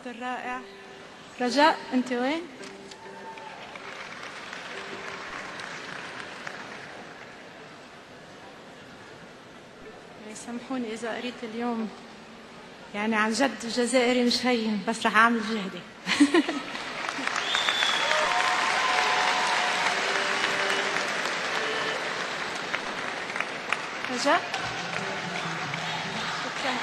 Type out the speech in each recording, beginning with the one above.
الصوت الرائع. رجاء أنت وين؟ سامحوني إذا قريت اليوم، يعني عن جد الجزائري مش هين، بس رح أعمل جهدي. رجاء شكرا.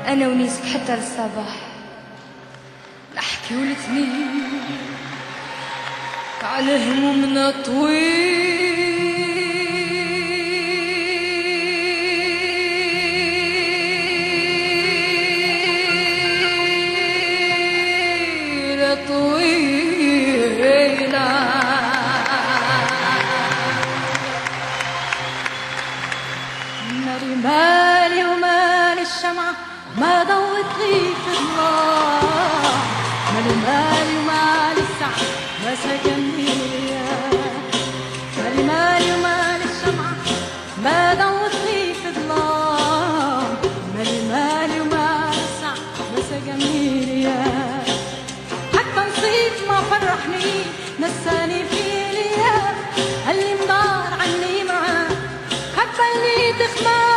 أنا ونيسك حتى للصباح نحكي ولتنين على همومنا طويلة طويلة. ناري مالي ومال الشمعة ما ضوت لي في النار، مالي مالي ومال السعد ما سكنني إياه، مالي مالي ومال الشمعة ما ضوت لي في الظلام، مالي مالي ومال السعد ما سكنني إياه، حتى نصيب ما فرحني نساني في الإياه، اللي مدار عني معاه حتى اللي تخمار.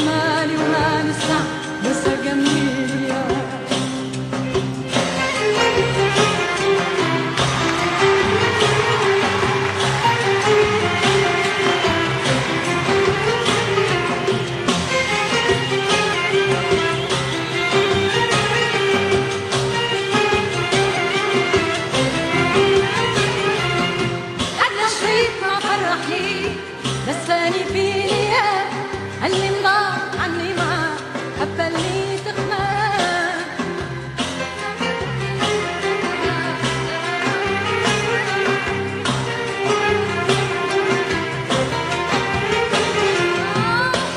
مالي ومال الساعة ما سقمني يا لساني فيني يا اللي مضاع عني معاه حبة اللي تخماه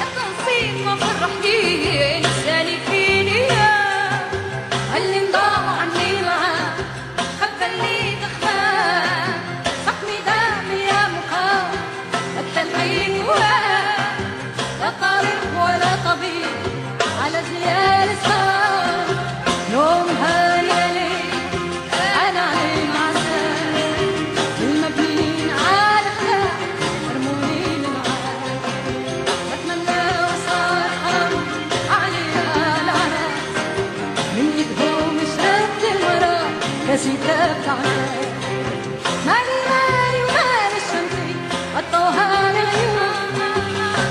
حتى نصيب ما فرحني لساني فيني يا اللي مضاع عني معاه حبة اللي تخماه حكمي دامي يا مقام التلحين لا طبيب ولا طبيب على زيال الصار يوم هالليل أنا علي معسل المبنين على خلاف ارموني للعالم بتمنى وصار حرام عليها العراس من يدهم شربت الورا كاسيتها بتعال مالي مالي ومالي الشمسي غطوها العيون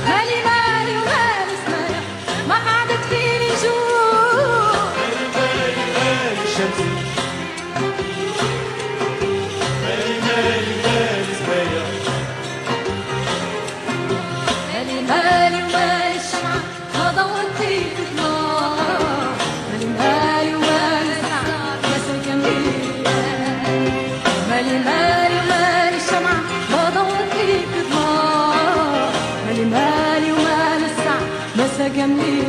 مالي مالي ومالي سمايح ما قعدت فيني جوع مالي مالي الشمسي مالي مالي مالي سمايح مالي مالي ومالي الشمعة ما ضوتي في النار مالي مالي ومالي الساعة ما سكني مالي مالي ومالي الشمعة ما ضوتي في النار مالي مالي ومالي الساعة ما سقمني